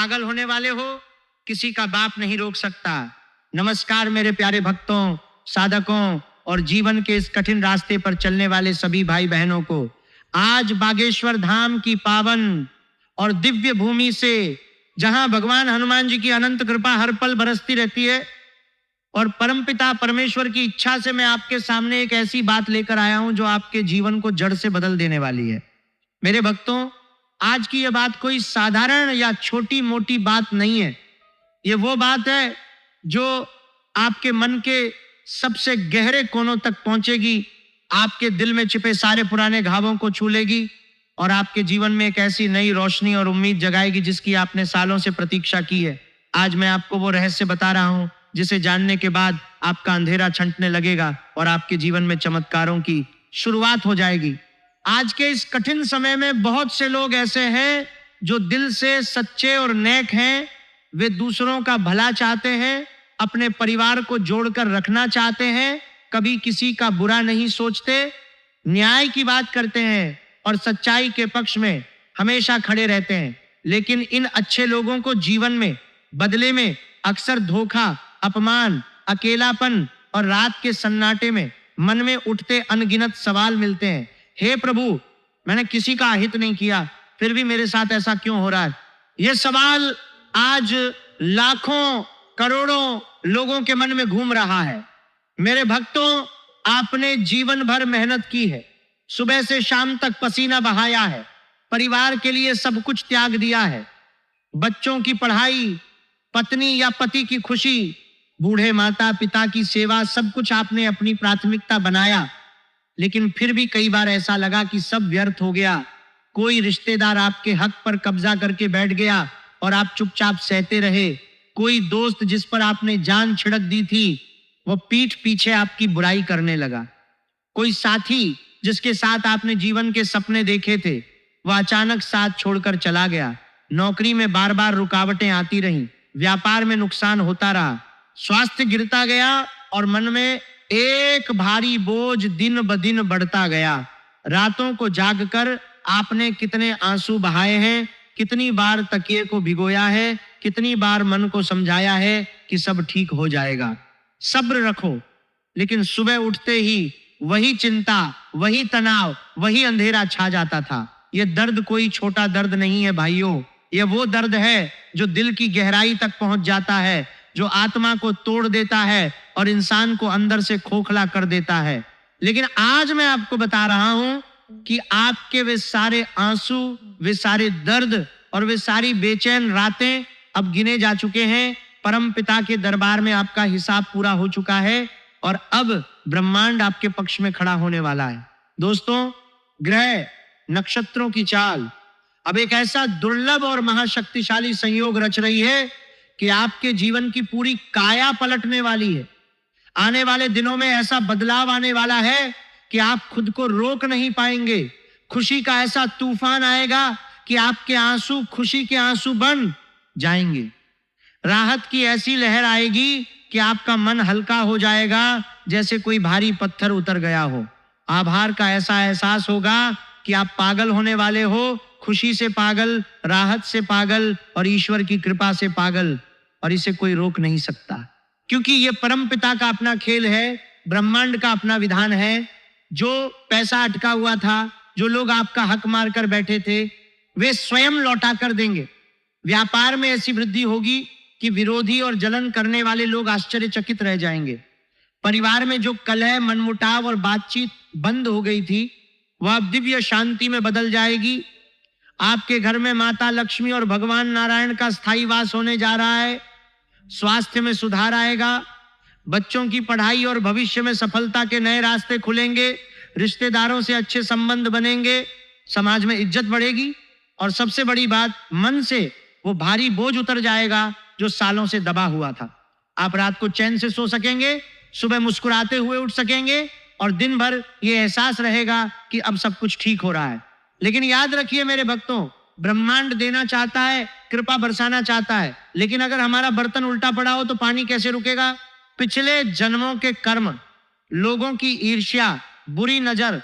पागल होने वाले हो, किसी का बाप नहीं रोक सकता। नमस्कार मेरे प्यारे भक्तों, साधकों और जीवन के इस कठिन रास्ते पर चलने वाले सभी भाई बहनों को। आज बागेश्वर धाम की पावन और दिव्य भूमि से, जहां भगवान हनुमान जी की अनंत कृपा हर पल बरसती रहती है और परमपिता परमेश्वर की इच्छा से मैं आपके सामने एक ऐसी बात लेकर आया हूं जो आपके जीवन को जड़ से बदल देने वाली है। मेरे भक्तों, आज की यह बात कोई साधारण या छोटी मोटी बात नहीं है। ये वो बात है जो आपके मन के सबसे गहरे कोनों तक पहुंचेगी, आपके दिल में छिपे सारे पुराने घावों को छू लेगी और आपके जीवन में एक ऐसी नई रोशनी और उम्मीद जगाएगी जिसकी आपने सालों से प्रतीक्षा की है। आज मैं आपको वो रहस्य बता रहा हूं जिसे जानने के बाद आपका अंधेरा छंटने लगेगा और आपके जीवन में चमत्कारों की शुरुआत हो जाएगी। आज के इस कठिन समय में बहुत से लोग ऐसे हैं जो दिल से सच्चे और नेक हैं। वे दूसरों का भला चाहते हैं, अपने परिवार को जोड़कर रखना चाहते हैं, कभी किसी का बुरा नहीं सोचते, न्याय की बात करते हैं और सच्चाई के पक्ष में हमेशा खड़े रहते हैं। लेकिन इन अच्छे लोगों को जीवन में बदले में अक्सर धोखा, अपमान, अकेलापन और रात के सन्नाटे में मन में उठते अनगिनत सवाल मिलते हैं। हे प्रभु, मैंने किसी का अहित नहीं किया, फिर भी मेरे साथ ऐसा क्यों हो रहा है? यह सवाल आज लाखों करोड़ों लोगों के मन में घूम रहा है। मेरे भक्तों, आपने जीवन भर मेहनत की है, सुबह से शाम तक पसीना बहाया है, परिवार के लिए सब कुछ त्याग दिया है, बच्चों की पढ़ाई, पत्नी या पति की खुशी, बूढ़े माता पिता की सेवा, सब कुछ आपने अपनी प्राथमिकता बनाया। लेकिन फिर भी कई बार ऐसा लगा कि सब व्यर्थ हो गया। कोई रिश्तेदार आपके हक पर कब्जा करके बैठ गया और आप चुपचाप सहते रहे। कोई दोस्त जिस पर आपने जान छिड़क दी थी, वो पीठ पीछे आपकी बुराई करने लगा। कोई साथी जिसके साथ आपने जीवन के सपने देखे थे, वह अचानक साथ छोड़कर चला गया। नौकरी में बार बार रुकावटें आती रहीं, व्यापार में नुकसान होता रहा, स्वास्थ्य गिरता गया और मन में एक भारी बोझ दिन ब दिन बढ़ता गया। रातों को जागकर आपने कितने आंसू बहाए हैं, कितनी बार तकिए को भिगोया है, कितनी बार मन को समझाया है कि सब ठीक हो जाएगा, सब्र रखो। लेकिन सुबह उठते ही वही चिंता, वही तनाव, वही अंधेरा छा जाता था। यह दर्द कोई छोटा दर्द नहीं है भाइयों, यह वो दर्द है जो दिल की गहराई तक पहुंच जाता है, जो आत्मा को तोड़ देता है और इंसान को अंदर से खोखला कर देता है। लेकिन आज मैं आपको बता रहा हूं कि आपके वे सारे आंसू, वे सारे दर्द और वे सारी बेचैन रातें अब गिने जा चुके हैं। परम पिता के दरबार में आपका हिसाब पूरा हो चुका है और अब ब्रह्मांड आपके पक्ष में खड़ा होने वाला है। दोस्तों, ग्रह नक्षत्रों की चाल अब एक ऐसा दुर्लभ और महाशक्तिशाली संयोग रच रही है कि आपके जीवन की पूरी काया पलटने वाली है। आने वाले दिनों में ऐसा बदलाव आने वाला है कि आप खुद को रोक नहीं पाएंगे। खुशी का ऐसा तूफान आएगा कि आपके आंसू खुशी के आंसू बन जाएंगे। राहत की ऐसी लहर आएगी कि आपका मन हल्का हो जाएगा, जैसे कोई भारी पत्थर उतर गया हो। आभार का ऐसा एहसास होगा कि आप पागल होने वाले हो, खुशी से पागल, राहत से पागल और ईश्वर की कृपा से पागल, और इसे कोई रोक नहीं सकता, क्योंकि ये परम पिता का अपना खेल है, ब्रह्मांड का अपना विधान है। जो पैसा अटका हुआ था, जो लोग आपका हक मार कर बैठे थे, वे स्वयं लौटा कर देंगे। व्यापार में ऐसी वृद्धि होगी कि विरोधी और जलन करने वाले लोग आश्चर्यचकित रह जाएंगे। परिवार में जो कलह, मनमुटाव और बातचीत बंद हो गई थी, वह अब दिव्य शांति में बदल जाएगी। आपके घर में माता लक्ष्मी और भगवान नारायण का स्थायी वास होने जा रहा है। स्वास्थ्य में सुधार आएगा, बच्चों की पढ़ाई और भविष्य में सफलता के नए रास्ते खुलेंगे, रिश्तेदारों से अच्छे संबंध बनेंगे, समाज में इज्जत बढ़ेगी और सबसे बड़ी बात, मन से वो भारी बोझ उतर जाएगा जो सालों से दबा हुआ था। आप रात को चैन से सो सकेंगे, सुबह मुस्कुराते हुए उठ सकेंगे और दिन भर ये एहसास रहेगा कि अब सब कुछ ठीक हो रहा है। लेकिन याद रखिए मेरे भक्तों, ब्रह्मांड देना चाहता है, कृपा बरसाना चाहता है, लेकिन अगर हमारा बर्तन उल्टा पड़ा हो तो पानी कैसे रुकेगा? पिछले जन्मों के कर्म, लोगों की ईर्ष्या, बुरी नजर,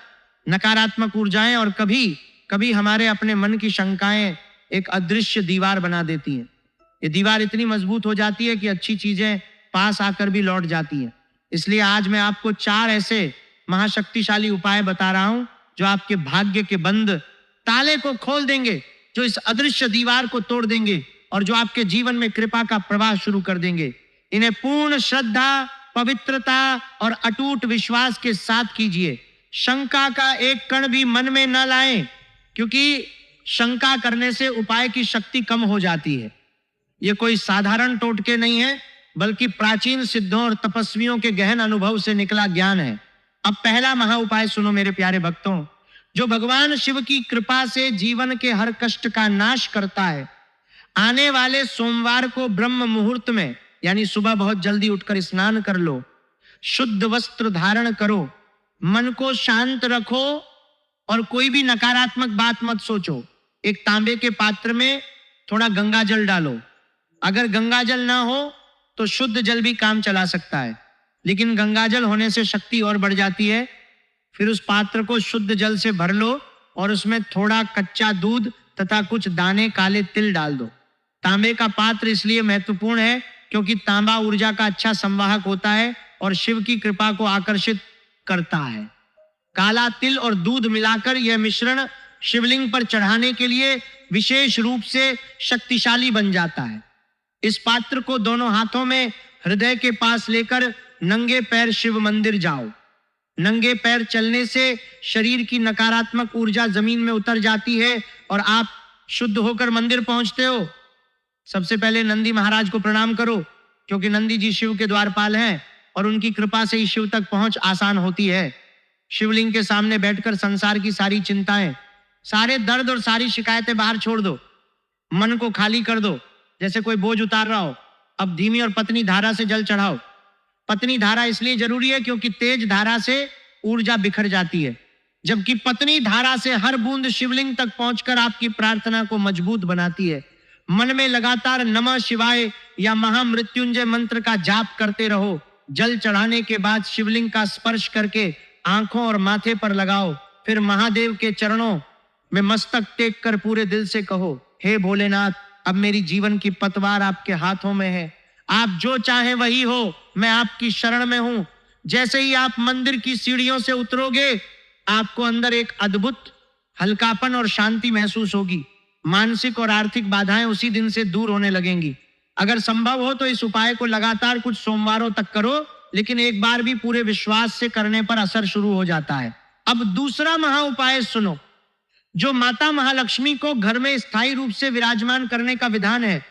नकारात्मक ऊर्जाएं और कभी कभी हमारे अपने मन की शंकाएं एक अदृश्य दीवार बना देती हैं। ये दीवार इतनी मजबूत हो जाती है कि अच्छी चीजें पास आकर भी लौट जाती हैं। इसलिए आज मैं आपको 4 ऐसे महाशक्तिशाली उपाय बता रहा हूं जो आपके भाग्य के बंद ताले को खोल देंगे, जो इस अदृश्य दीवार को तोड़ देंगे और जो आपके जीवन में कृपा का प्रवाह शुरू कर देंगे। इन्हें पूर्ण श्रद्धा, पवित्रता और अटूट विश्वास के साथ कीजिए। शंका का एक कण भी मन में न लाएं, क्योंकि शंका करने से उपाय की शक्ति कम हो जाती है। ये कोई साधारण टोटके नहीं है, बल्कि प्राचीन सिद्धों और तपस्वियों के गहन अनुभव से निकला ज्ञान है। अब पहला महा उपाय सुनो मेरे प्यारे भक्तों, जो भगवान शिव की कृपा से जीवन के हर कष्ट का नाश करता है। आने वाले सोमवार को ब्रह्म मुहूर्त में, यानी सुबह बहुत जल्दी उठकर स्नान कर लो, शुद्ध वस्त्र धारण करो, मन को शांत रखो और कोई भी नकारात्मक बात मत सोचो। एक तांबे के पात्र में थोड़ा गंगा जल डालो। अगर गंगा जल ना हो तो शुद्ध जल भी काम चला सकता है, लेकिन गंगा जल होने से शक्ति और बढ़ जाती है। फिर उस पात्र को शुद्ध जल से भर लो और उसमें थोड़ा कच्चा दूध तथा कुछ दाने काले तिल डाल दो। तांबे का पात्र इसलिए महत्वपूर्ण है क्योंकि तांबा ऊर्जा का अच्छा संवाहक होता है और शिव की कृपा को आकर्षित करता है। काला तिल और दूध मिलाकर यह मिश्रण शिवलिंग पर चढ़ाने के लिए विशेष रूप से शक्तिशाली बन जाता है। इस पात्र को दोनों हाथों में हृदय के पास लेकर नंगे पैर शिव मंदिर जाओ। नंगे पैर चलने से शरीर की नकारात्मक ऊर्जा जमीन में उतर जाती है और आप शुद्ध होकर मंदिर पहुंचते हो। सबसे पहले नंदी महाराज को प्रणाम करो, क्योंकि नंदी जी शिव के द्वारपाल हैं और उनकी कृपा से ही शिव तक पहुंच आसान होती है। शिवलिंग के सामने बैठकर संसार की सारी चिंताएं, सारे दर्द और सारी शिकायतें बाहर छोड़ दो। मन को खाली कर दो, जैसे कोई बोझ उतार रहा हो। अब धीमी और पतनी धारा से जल चढ़ाओ। पतनी धारा इसलिए जरूरी है क्योंकि तेज धारा से ऊर्जा बिखर जाती है, जबकि पतनी धारा से हर बूंद शिवलिंग तक पहुंचकर आपकी प्रार्थना को मजबूत बनाती है। मन में लगातार नमः शिवाय या महामृत्युंजय मंत्र का जाप करते रहो। जल चढ़ाने के बाद शिवलिंग का स्पर्श करके आंखों और माथे पर लगाओ। फिर महादेव के चरणों में मस्तक टेक कर पूरे दिल से कहो, हे भोलेनाथ, अब मेरी जीवन की पतवार आपके हाथों में है। आप जो चाहें वही हो, मैं आपकी शरण में हूं। जैसे ही आप मंदिर की सीढ़ियों से उतरोगे, आपको अंदर एक अद्भुत हल्कापन और शांति महसूस होगी। मानसिक और आर्थिक बाधाएं उसी दिन से दूर होने लगेंगी। अगर संभव हो तो इस उपाय को लगातार कुछ सोमवारों तक करो, लेकिन एक बार भी पूरे विश्वास से करने पर असर शुरू हो जाता है। अब दूसरा महा उपाय सुनो, जो माता महालक्ष्मी को घर में स्थायी रूप से विराजमान करने का विधान है।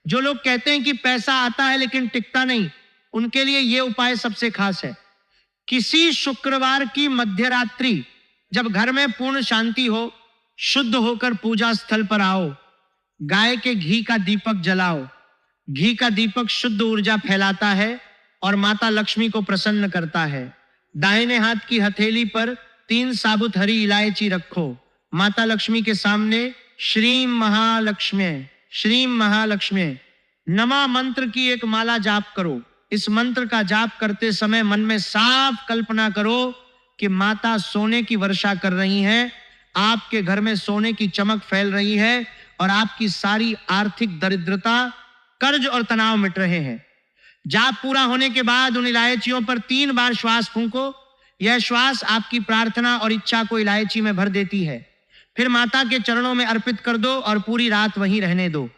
जो लोग कहते हैं कि पैसा आता है लेकिन टिकता नहीं, उनके लिए यह उपाय सबसे खास है। किसी शुक्रवार की मध्यरात्रि जब घर में पूर्ण शांति हो, शुद्ध होकर पूजा स्थल पर आओ। गाय के घी का दीपक जलाओ। घी का दीपक शुद्ध ऊर्जा फैलाता है और माता लक्ष्मी को प्रसन्न करता है। दाहिने हाथ की हथेली पर 3 साबुत हरी इलायची रखो। माता लक्ष्मी के सामने श्रीम महालक्ष्मी नमा मंत्र की एक माला जाप करो। इस मंत्र का जाप करते समय मन में साफ कल्पना करो कि माता सोने की वर्षा कर रही हैं, आपके घर में सोने की चमक फैल रही है और आपकी सारी आर्थिक दरिद्रता, कर्ज और तनाव मिट रहे हैं। जाप पूरा होने के बाद उन इलायचियों पर 3 बार श्वास फूंको। यह श्वास आपकी प्रार्थना और इच्छा को इलायची में भर देती है। फिर माता के चरणों में अर्पित कर दो और पूरी रात वहीं रहने दो।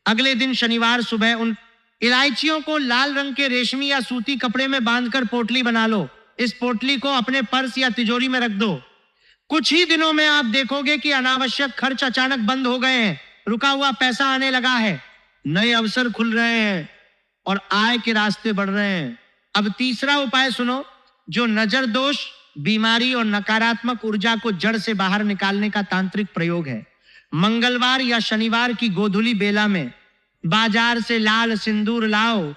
अगले दिन शनिवार सुबह उन इलायचियों को लाल रंग के रेशमी या सूती कपड़े में बांधकर पोटली बना लो। इस पोटली को अपने पर्स या तिजोरी में रख दो। कुछ ही दिनों में आप देखोगे कि अनावश्यक खर्च अचानक बंद हो गए हैं, रुका हुआ पैसा आने लगा है, नए अवसर खुल रहे हैं और आय के रास्ते बढ़ रहे हैं। अब तीसरा उपाय सुनो, जो नजर दोष, बीमारी और नकारात्मक ऊर्जा को जड़ से बाहर निकालने का तांत्रिक प्रयोग है। मंगलवार या शनिवार की गोधूली बेला में बाजार से लाल सिंदूर लाओ।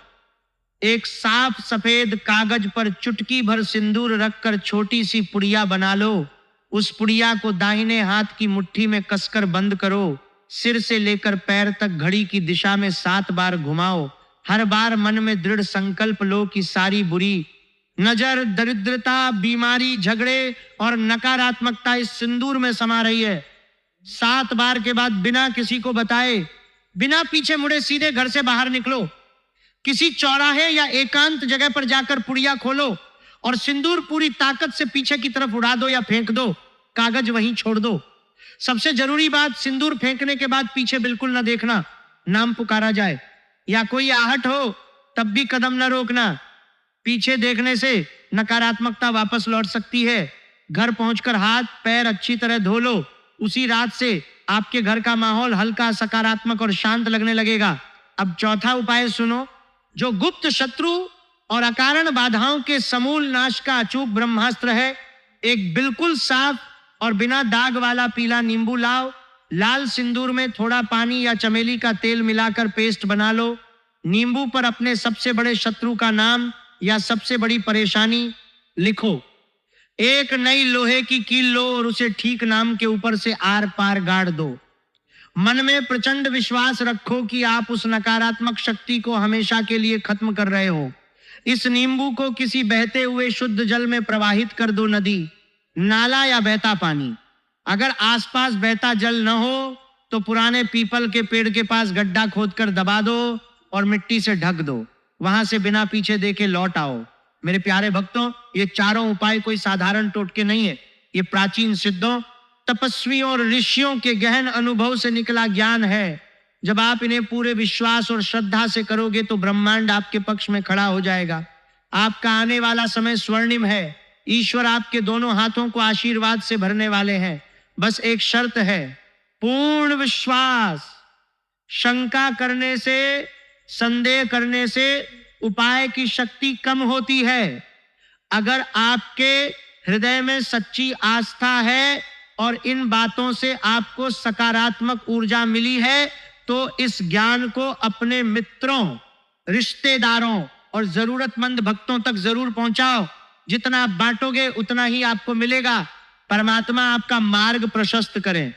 एक साफ सफेद कागज पर चुटकी भर सिंदूर रखकर छोटी सी पुड़िया बना लो। उस पुड़िया को दाहिने हाथ की मुट्ठी में कसकर बंद करो। सिर से लेकर पैर तक घड़ी की दिशा में 7 बार घुमाओ। हर बार मन में दृढ़ संकल्प लो कि सारी बुरी नजर, दरिद्रता, बीमारी, झगड़े और नकारात्मकता इस सिंदूर में समा रही है। 7 बार के बाद बिना किसी को बताए बिना पीछे मुड़े सीधे घर से बाहर निकलो। किसी चौराहे या एकांत जगह पर जाकर पुड़िया खोलो और सिंदूर पूरी ताकत से पीछे की तरफ उड़ा दो या फेंक दो, कागज वहीं छोड़ दो। सबसे जरूरी बात, सिंदूर फेंकने के बाद पीछे बिल्कुल न देखना। नाम पुकारा जाए या कोई आहट हो तब भी कदम न रोकना। पीछे देखने से नकारात्मकता वापस लौट सकती है। घर पहुंचकर हाथ पैर अच्छी तरह धो लो। उसी रात से आपके घर का माहौल हल्का, सकारात्मक और शांत लगने लगेगा। अब चौथा उपाय सुनो। जो गुप्त शत्रु और अकारण बाधाओं के समूल नाश का अचूक ब्रह्मास्त्र है। एक बिल्कुल साफ और बिना दाग वाला पीला नींबू लाओ। लाल सिंदूर में थोड़ा पानी या चमेली का तेल मिलाकर पेस्ट बना लो। नींबू पर अपने सबसे बड़े शत्रु का नाम या सबसे बड़ी परेशानी लिखो। एक नई लोहे की कील लो और उसे ठीक नाम के ऊपर से आर पार गाड़ दो। मन में प्रचंड विश्वास रखो कि आप उस नकारात्मक शक्ति को हमेशा के लिए खत्म कर रहे हो। इस नींबू को किसी बहते हुए शुद्ध जल में प्रवाहित कर दो। नदी, नाला या बहता पानी। अगर आसपास बहता जल न हो तो पुराने पीपल के पेड़ के पास गड्ढा खोदकर दबा दो और मिट्टी से ढक दो। वहां से बिना पीछे देखे लौट आओ। मेरे प्यारे भक्तों, ये चारों उपाय कोई साधारण टोटके नहीं है। ये प्राचीन सिद्धों, तपस्वियों और ऋषियों के गहन अनुभव से निकला ज्ञान है। जब आप इन्हें पूरे विश्वास और श्रद्धा से करोगे तो ब्रह्मांड आपके पक्ष में खड़ा हो जाएगा। आपका आने वाला समय स्वर्णिम है। ईश्वर आपके दोनों हाथों को आशीर्वाद से भरने वाले हैं। बस एक शर्त है, पूर्ण विश्वास। शंका करने से, संदेह करने से उपाय की शक्ति कम होती है। अगर आपके हृदय में सच्ची आस्था है और इन बातों से आपको सकारात्मक ऊर्जा मिली है तो इस ज्ञान को अपने मित्रों, रिश्तेदारों और जरूरतमंद भक्तों तक जरूर पहुंचाओ। जितना आप बांटोगे उतना ही आपको मिलेगा। परमात्मा आपका मार्ग प्रशस्त करें।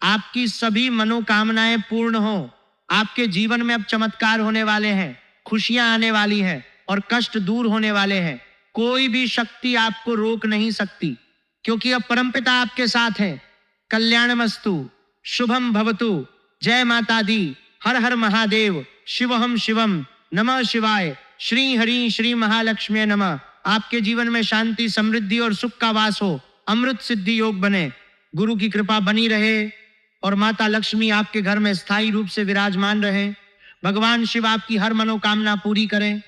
आपकी सभी मनोकामनाएं पूर्ण हो। आपके जीवन में अब चमत्कार होने वाले हैं, खुशियां आने वाली हैं और कष्ट दूर होने वाले हैं। कोई भी शक्ति आपको रोक नहीं सकती, क्योंकि अब परमपिता आपके साथ है। कल्याणमस्तु, शुभम भवतु। जय माता दी। हर हर महादेव। शिवहम शिवम। नमः शिवाय। श्री हरि श्री महालक्ष्मी नमः। आपके जीवन में शांति, समृद्धि और सुख का वास हो। अमृत सिद्धि योग बने। गुरु की कृपा बनी रहे और माता लक्ष्मी आपके घर में स्थायी रूप से विराजमान रहे। भगवान शिव आपकी हर मनोकामना पूरी करें।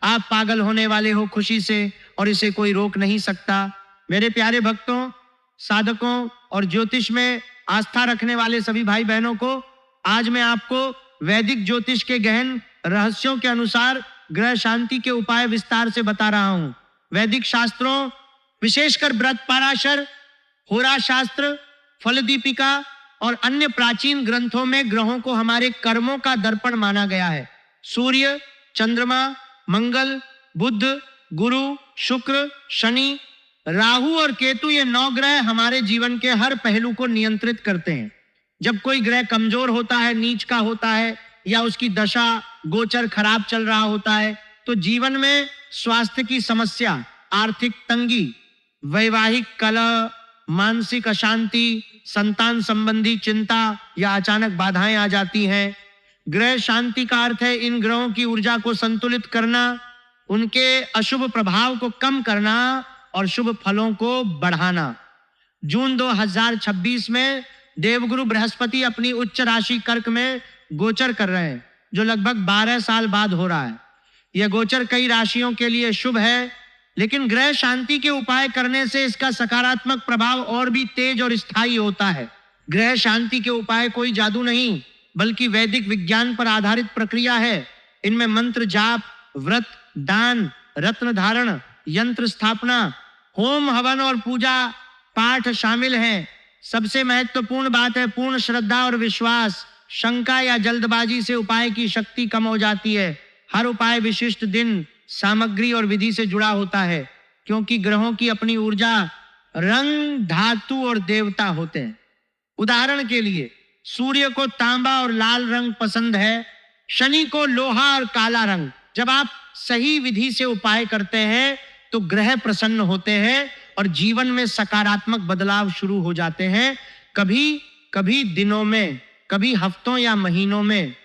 आप पागल होने वाले हो खुशी से और इसे कोई रोक नहीं सकता। मेरे प्यारे भक्तों, साधकों और ज्योतिष में आस्था रखने वाले सभी भाई बहनों को आज मैं आपको वैदिक ज्योतिष के गहन रहस्यों के अनुसार ग्रह शांति के उपाय विस्तार से बता रहा हूं। वैदिक शास्त्रों, विशेषकर व्रत पाराशर, होरा शास्त्र, फल दीपिका और अन्य प्राचीन ग्रंथों में ग्रहों को हमारे कर्मों का दर्पण माना गया है। सूर्य, चंद्रमा, मंगल, बुध, गुरु, शुक्र, शनि, राहु और केतु, ये 9 ग्रह हमारे जीवन के हर पहलू को नियंत्रित करते हैं। जब कोई ग्रह कमजोर होता है, नीच का होता है या उसकी दशा गोचर खराब चल रहा होता है तो जीवन में स्वास्थ्य की समस्या, आर्थिक तंगी, वैवाहिक कलह, मानसिक अशांति, संतान संबंधी चिंता या अचानक बाधाएं आ जाती हैं। ग्रह शांति का अर्थ है इन ग्रहों की ऊर्जा को संतुलित करना, उनके अशुभ प्रभाव को कम करना और शुभ फलों को बढ़ाना। जून 2026 में देवगुरु बृहस्पति अपनी उच्च राशि कर्क में गोचर कर रहे हैं, जो लगभग 12 साल बाद हो रहा है। यह गोचर कई राशियों के लिए शुभ है, लेकिन ग्रह शांति के उपाय करने से इसका सकारात्मक प्रभाव और भी तेज और स्थायी होता है। ग्रह शांति के उपाय कोई जादू नहीं, बल्कि वैदिक विज्ञान पर आधारित प्रक्रिया है। इनमें मंत्र जाप, व्रत, दान, रत्न धारण, यंत्र स्थापना, होम हवन और पूजा पाठ शामिल हैं। सबसे महत्वपूर्ण बात है पूर्ण श्रद्धा और विश्वास। शंका या जल्दबाजी से उपाय की शक्ति कम हो जाती है। हर उपाय विशिष्ट दिन, सामग्री और विधि से जुड़ा होता है, क्योंकि ग्रहों की अपनी ऊर्जा, रंग, धातु और देवता होते हैं। उदाहरण के लिए सूर्य को तांबा और लाल रंग पसंद है, शनि को लोहा और काला रंग। जब आप सही विधि से उपाय करते हैं तो ग्रह प्रसन्न होते हैं और जीवन में सकारात्मक बदलाव शुरू हो जाते हैं। कभी कभी दिनों में, कभी हफ्तों या महीनों में,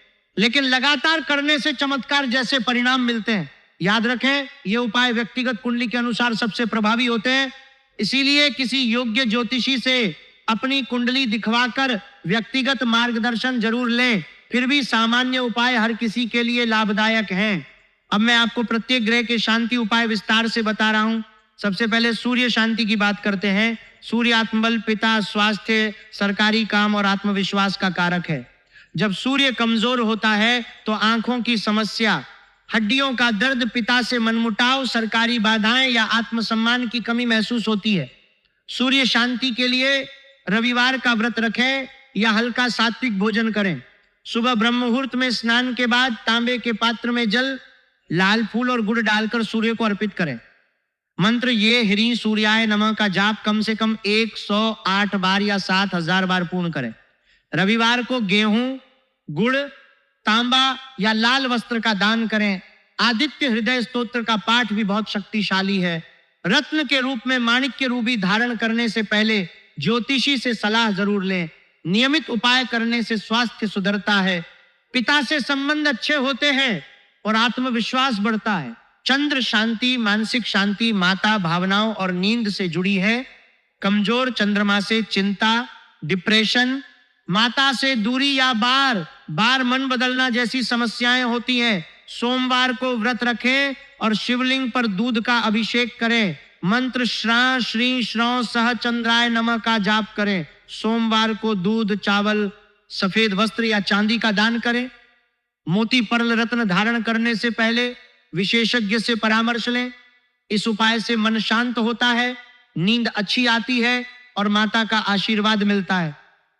लेकिन लगातार करने से चमत्कार जैसे परिणाम मिलते हैं। याद रखें, ये उपाय व्यक्तिगत कुंडली के अनुसार सबसे प्रभावी होते हैं। इसीलिए किसी योग्य ज्योतिषी से अपनी कुंडली दिखवाकर व्यक्तिगत मार्गदर्शन जरूर लें। फिर भी सामान्य उपाय हर किसी के लिए लाभदायक हैं। अब मैं आपको प्रत्येक ग्रह के शांति उपाय विस्तार से बता रहा हूं। सबसे पहले सूर्य शांति की बात करते हैं। सूर्य आत्मबल, पिता, स्वास्थ्य, सरकारी काम और आत्मविश्वास का कारक है। जब सूर्य कमजोर होता है तो आंखों की समस्या, हड्डियों का दर्द, पिता से मनमुटाव, सरकारी बाधाएं या आत्मसम्मान की कमी महसूस होती है। सूर्य शांति के लिए रविवार का व्रत रखें या हल्का सात्विक भोजन करें। सुबह ब्रह्म मुहूर्त में स्नान के बाद तांबे के पात्र में जल, लाल फूल और गुड़ डालकर सूर्य को अर्पित करें। मंत्र ये ह्रीं सूर्याय नमः का जाप कम से कम 108 बार या 7000 बार पूर्ण करें। रविवार को गेहूं, गुड़, तांबा या लाल वस्त्र का दान करें। आदित्य हृदय स्तोत्र का पाठ भी बहुत शक्तिशाली है। रत्न के रूप में माणिक्य रूबी धारण करने से पहले ज्योतिषी से सलाह जरूर लें। नियमित उपाय करने से स्वास्थ्य सुधरता है, पिता से संबंध अच्छे होते हैं और आत्मविश्वास बढ़ता है। चंद्र शांति मानसिक शांति, माता, भावनाओं और नींद से जुड़ी है। कमजोर चंद्रमा से चिंता, डिप्रेशन, माता से दूरी या बार बार मन बदलना जैसी समस्याएं होती हैं। सोमवार को व्रत रखें और शिवलिंग पर दूध का अभिषेक करें। मंत्र श्रा श्री श्रौ सह चंद्राय नमः का जाप करें। सोमवार को दूध, चावल, सफेद वस्त्र या चांदी का दान करें। मोती पर्ल रत्न धारण करने से पहले विशेषज्ञ से परामर्श लें। इस उपाय से मन शांत होता है, नींद अच्छी आती है और माता का आशीर्वाद मिलता है।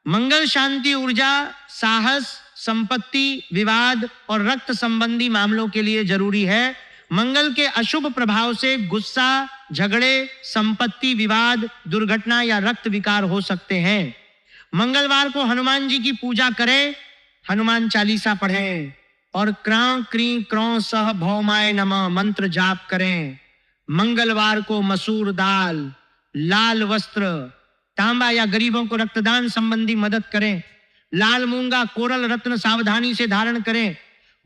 मंगल शांति ऊर्जा, साहस, संपत्ति, विवाद और रक्त संबंधी मामलों के लिए जरूरी है। मंगल के अशुभ प्रभाव से गुस्सा, झगड़े, संपत्ति विवाद, दुर्घटना या रक्त विकार हो सकते हैं। मंगलवार को हनुमान जी की पूजा करें, हनुमान चालीसा पढ़ें और क्रां क्रीं क्रौं सह भौमाय नमः मंत्र जाप करें। मंगलवार को मसूर दाल, लाल वस्त्र, तांबा या गरीबों को रक्तदान संबंधी मदद करें। लाल मूंगा, कोरल रत्न सावधानी से धारण करें।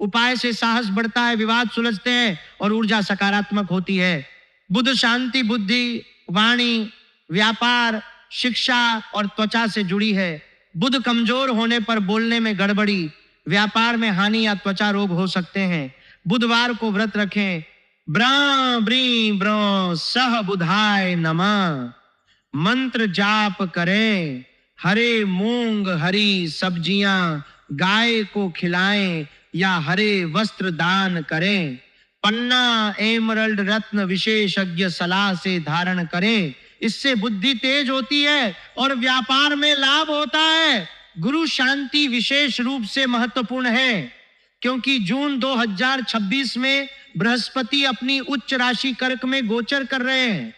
उपाय से साहस बढ़ता है, विवाद सुलझते हैं और ऊर्जा सकारात्मक होती है। बुध शांति बुद्धि, वाणी, व्यापार, शिक्षा और त्वचा से जुड़ी है। बुध कमजोर होने पर बोलने में गड़बड़ी, व्यापार में हानि या त्वचा रोग हो सकते हैं। बुधवार को व्रत रखें। ब्रां ब्रीं ब्रों सह बुधाय नमः मंत्र जाप करें। हरे मूंग, हरी सब्जियां गाय को खिलाएं या हरे वस्त्र दान करें। पन्ना, एमरल्ड रत्न विशेषज्ञ सलाह से धारण करें। इससे बुद्धि तेज होती है और व्यापार में लाभ होता है। गुरु शांति विशेष रूप से महत्वपूर्ण है क्योंकि जून 2026 में बृहस्पति अपनी उच्च राशि कर्क में गोचर कर रहे हैं।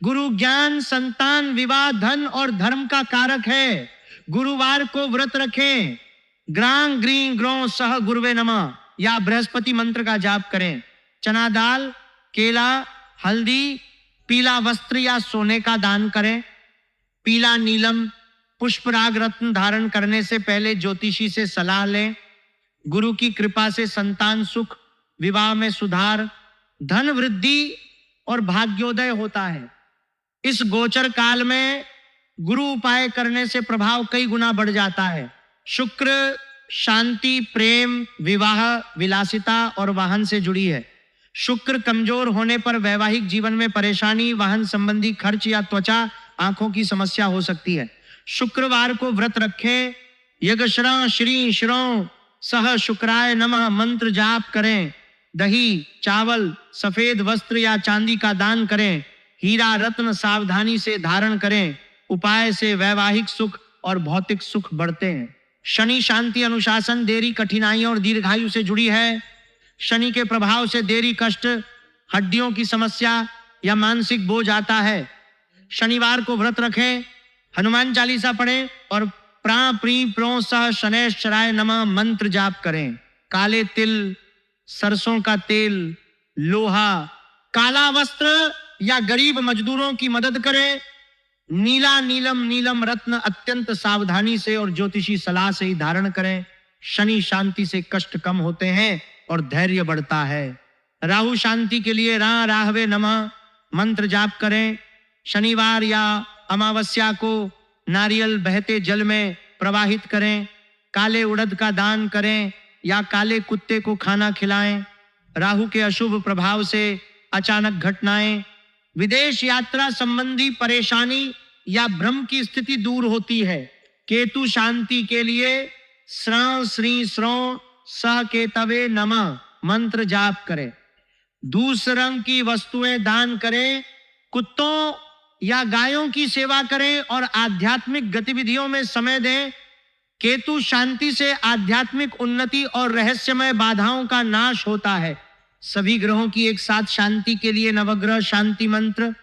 गुरु ज्ञान, संतान, विवाह, धन और धर्म का कारक है। गुरुवार को व्रत रखें। ग्रां ग्रीं ग्रों सह गुरुवे नमः या बृहस्पति मंत्र का जाप करें। चना दाल, केला, हल्दी, पीला वस्त्र या सोने का दान करें। पीला नीलम, पुष्पराग रत्न धारण करने से पहले ज्योतिषी से सलाह लें। गुरु की कृपा से संतान सुख, विवाह में सुधार, धन वृद्धि और भाग्योदय होता है। इस गोचर काल में गुरु उपाय करने से प्रभाव कई गुना बढ़ जाता है। शुक्र शांति, प्रेम, विवाह, विलासिता और वाहन से जुड़ी है। शुक्र कमजोर होने पर वैवाहिक जीवन में परेशानी, वाहन संबंधी खर्च या त्वचा, आंखों की समस्या हो सकती है। शुक्रवार को व्रत रखें। यज्ञ श्री श्रो सह शुक्राय नमः मंत्र जाप करें। दही, चावल, सफेद वस्त्र या चांदी का दान करें। हीरा रत्न सावधानी से धारण करें। उपाय से वैवाहिक सुख और भौतिक सुख बढ़ते हैं। शनि शांति अनुशासन, देरी, कठिनाइयों और दीर्घायु से जुड़ी है। शनि के प्रभाव से देरी, कष्ट, हड्डियों की समस्या या मानसिक बोझ आता है। शनिवार को व्रत रखें, हनुमान चालीसा पढ़ें और प्रां प्रीं प्रों सह शनैश्चराय नमः मंत्र जाप करें। काले तिल, सरसों का तेल, लोहा, काला वस्त्र या गरीब मजदूरों की मदद करें। नीला नीलम रत्न अत्यंत सावधानी से और ज्योतिषी सलाह से ही धारण करें। शनि शांति से कष्ट कम होते हैं और धैर्य बढ़ता है। राहु शांति के लिए रा राहवे नमः मंत्र जाप करें। शनिवार या अमावस्या को नारियल बहते जल में प्रवाहित करें। काले उड़द का दान करें या काले कुत्ते को खाना खिलाएं। राहु के अशुभ प्रभाव से अचानक घटनाएं, विदेश यात्रा संबंधी परेशानी या भ्रम की स्थिति दूर होती है। केतु शांति के लिए श्रं श्री श्रौ सह केतवे नमः मंत्र जाप करें। दूसरे रंग की वस्तुएं दान करें। कुत्तों या गायों की सेवा करें और आध्यात्मिक गतिविधियों में समय दें। केतु शांति से आध्यात्मिक उन्नति और रहस्यमय बाधाओं का नाश होता है। सभी ग्रहों की एक साथ शांति के लिए नवग्रह शांति मंत्र।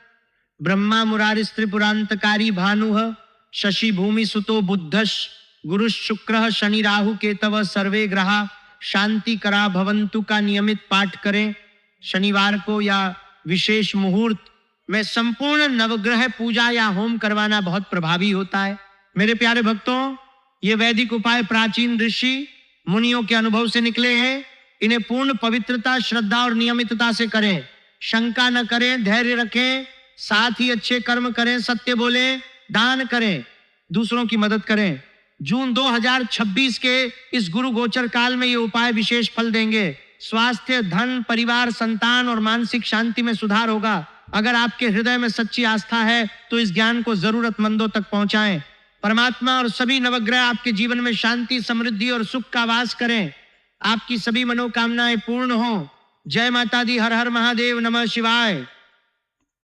ब्रह्मा मुरारिस त्रिपुरांतकारी भानुः शशि भूमि सुतो बुद्धश गुरु शुक्र शनि राहु केतव सर्वे ग्रहा शांति करा भवंतु का नियमित पाठ करें। शनिवार को या विशेष मुहूर्त में संपूर्ण नवग्रह पूजा या होम करवाना बहुत प्रभावी होता है। मेरे प्यारे भक्तों, ये वैदिक उपाय प्राचीन ऋषि मुनियों के अनुभव से निकले हैं। इन्हें पूर्ण पवित्रता, श्रद्धा और नियमितता से करें। शंका न करें, धैर्य रखें, साथ ही अच्छे कर्म करें, सत्य बोलें, दान करें, दूसरों की मदद करें। जून 2026 के इस गुरु गोचर काल में ये उपाय विशेष फल देंगे। स्वास्थ्य, धन, परिवार, संतान और मानसिक शांति में सुधार होगा। अगर आपके हृदय में सच्ची आस्था है तो इस ज्ञान को जरूरतमंदों तक पहुंचाएं। परमात्मा और सभी नवग्रह आपके जीवन में शांति, समृद्धि और सुख का वास करें। आपकी सभी मनोकामनाएं पूर्ण हों। जय माता दी। हर हर महादेव। नमः शिवाय।